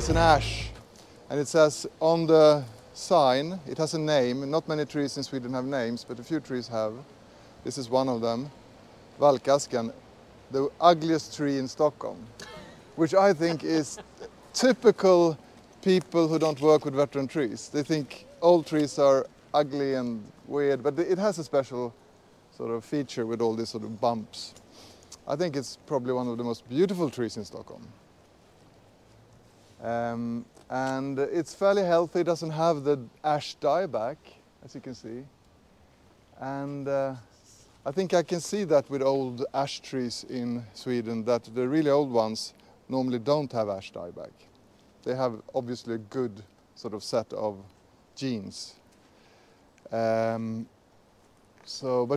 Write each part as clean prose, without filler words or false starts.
is an ash, and it says on the sign, it has a name. Not many trees in Sweden have names, but a few trees have. This is one of them, Valkasken, the ugliest tree in Stockholm, which I think is typical people who don't work with veteran trees. They think old trees are ugly and weird, but it has a special sort of feature with all these sort of bumps. I think it's probably one of the most beautiful trees in Stockholm. And it's fairly healthy, it doesn't have the ash dieback, as you can see. And I think I can see that with old ash trees in Sweden, that the really old ones normally don't have ash dieback. They have obviously a good sort of set of genes. But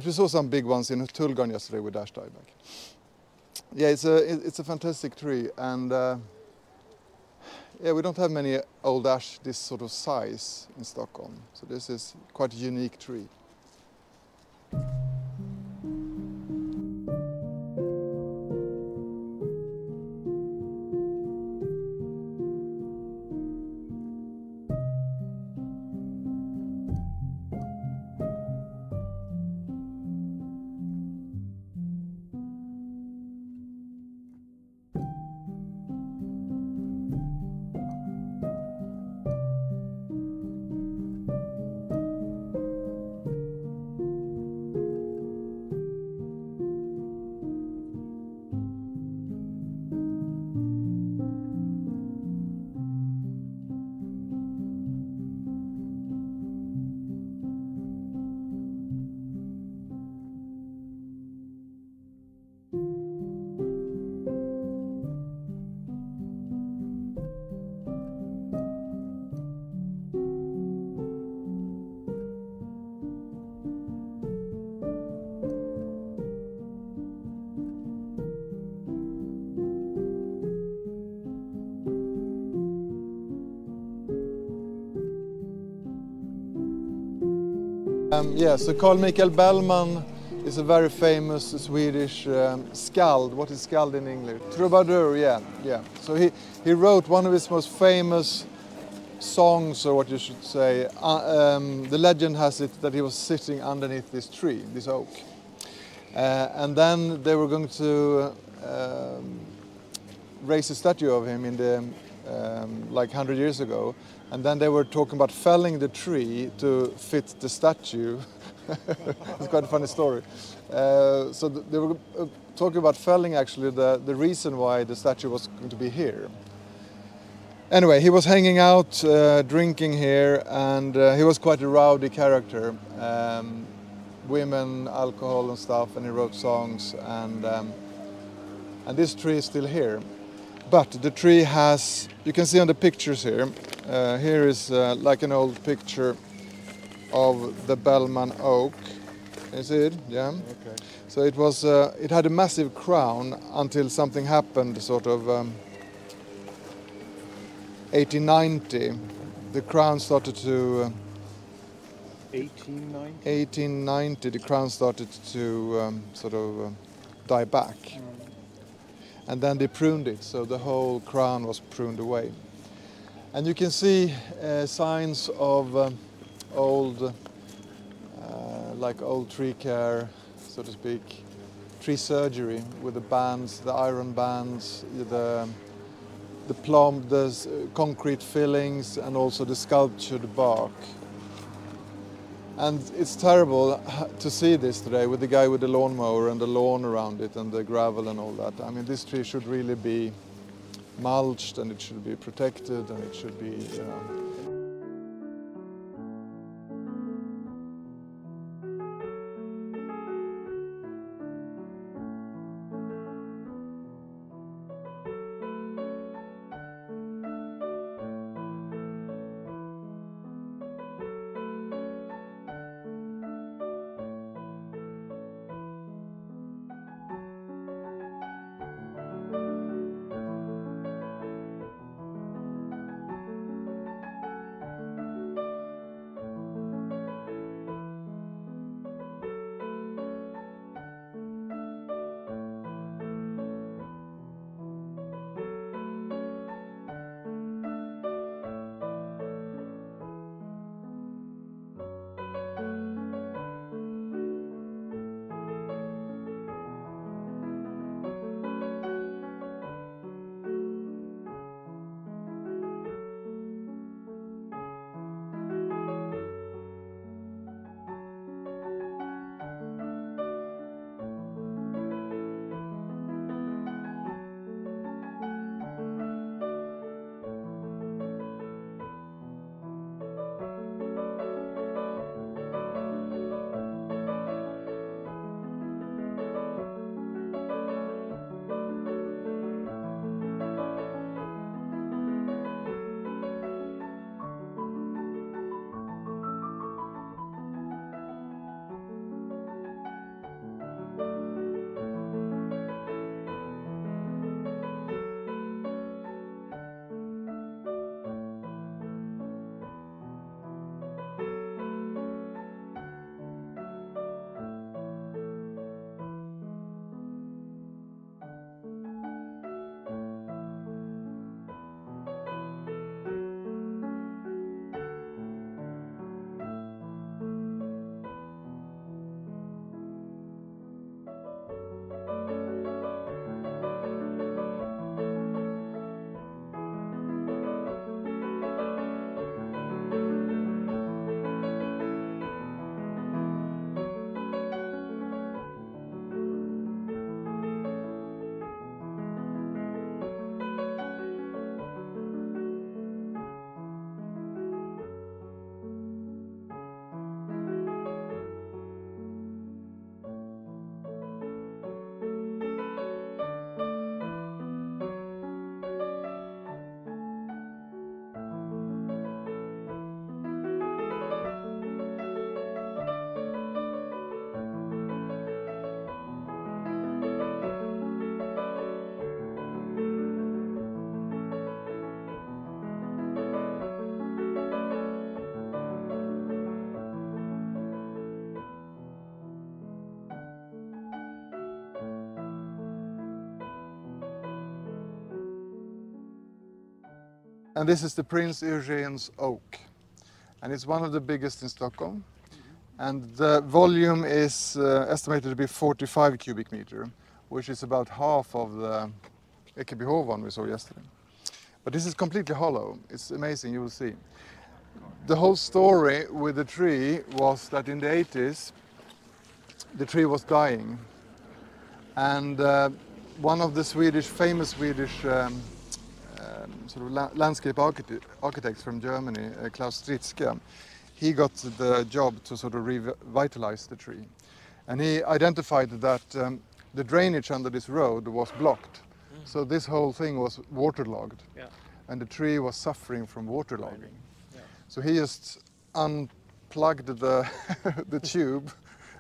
we saw some big ones in Tullgarn yesterday with ash dieback. Yeah, it's a fantastic tree, and yeah, we don't have many old ash this sort of size in Stockholm, so this is quite a unique tree. Yeah, so Carla Michaela Bellmana is a very famous Swedish skald. What is skald in English? Troubadour, yeah. So he wrote one of his most famous songs, or what you should say. The legend has it that he was sitting underneath this tree, this oak. And then they were going to raise a statue of him in the like 100 years ago, and then they were talking about felling the tree to fit the statue. It's quite a funny story. So they were talking about felling actually the reason why the statue was going to be here. Anyway, he was hanging out, drinking here, and he was quite a rowdy character. Women, alcohol and stuff, and he wrote songs, and this tree is still here. But the tree has, you can see on the pictures here, here is like an old picture of the Bellman oak. Can you see it? Yeah. Okay. So it was, it had a massive crown until something happened, sort of 1890. The crown started to... 1890? 1890, the crown started to sort of die back. And then they pruned it, so the whole crown was pruned away. And you can see signs of old, like old tree care, so to speak, tree surgery with the bands, the iron bands, the plumb, the concrete fillings, and also the sculptured bark. And it's terrible to see this today with the guy with the lawnmower and the lawn around it and the gravel and all that. I mean, this tree should really be mulched, and it should be protected, and it should be, you know. And this is the Prince Eugen's oak. And it's one of the biggest in Stockholm. And the volume is estimated to be 45 cubic meter, which is about half of the Ekebyhov one we saw yesterday. But this is completely hollow. It's amazing, you will see. The whole story with the tree was that in the 80s, the tree was dying. And one of the famous Swedish sort of landscape architects from Germany, Klaus Stritzke, he got the job to sort of revitalize the tree. And he identified that the drainage under this road was blocked. So this whole thing was waterlogged. Yeah. And the tree was suffering from waterlogging. Yeah. So he just unplugged the, the tube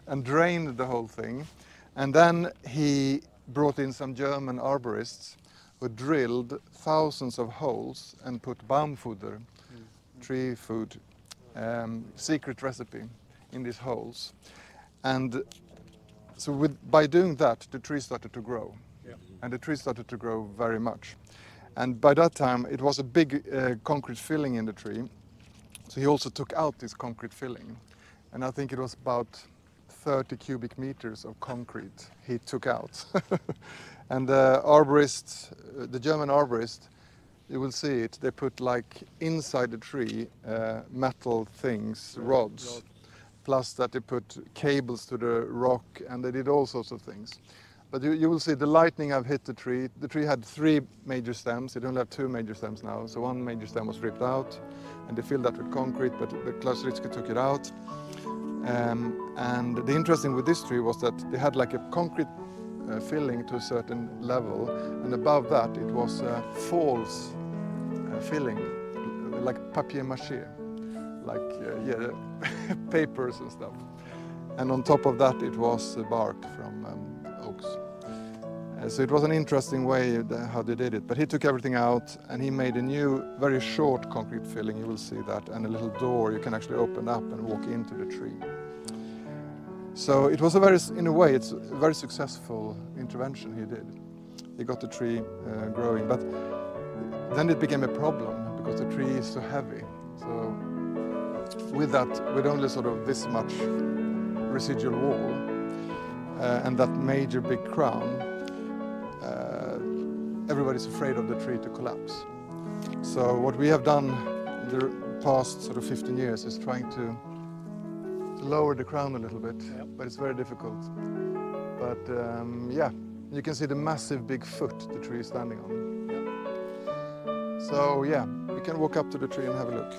and drained the whole thing. And then he brought in some German arborists who drilled thousands of holes and put baumfutter, tree food, secret recipe in these holes. And so by doing that, the tree started to grow. Yeah. And the tree started to grow very much. And by that time, it was a big concrete filling in the tree. So he also took out this concrete filling. And I think it was about 30 cubic meters of concrete he took out. And the arborist, the German arborist, you will see it, they put like inside the tree metal things, rods, plus that they put cables to the rock, and they did all sorts of things. But you will see the lightning have hit the tree. The tree had 3 major stems. It only have 2 major stems now. So one major stem was ripped out, and they filled that with concrete, but Klaus Stritzke took it out. And the interesting with this tree was that they had like a concrete filling to a certain level, and above that it was a false filling, like papier-mâché, like papers and stuff. And on top of that it was bark from oaks. So it was an interesting way how they did it. But he took everything out and he made a new, very short concrete filling, you will see that, and a little door you can actually open up and walk into the tree. So it was in a way, it's a very successful intervention he did. He got the tree growing, but then it became a problem because the tree is so heavy. So with that, with only sort of this much residual wall and that major big crown, everybody's afraid of the tree to collapse. So what we have done in the past sort of 15 years is trying to lower the crown a little bit, yep. But it's very difficult. But yeah, you can see the massive big foot the tree is standing on. Yep. So yeah, we can walk up to the tree and have a look.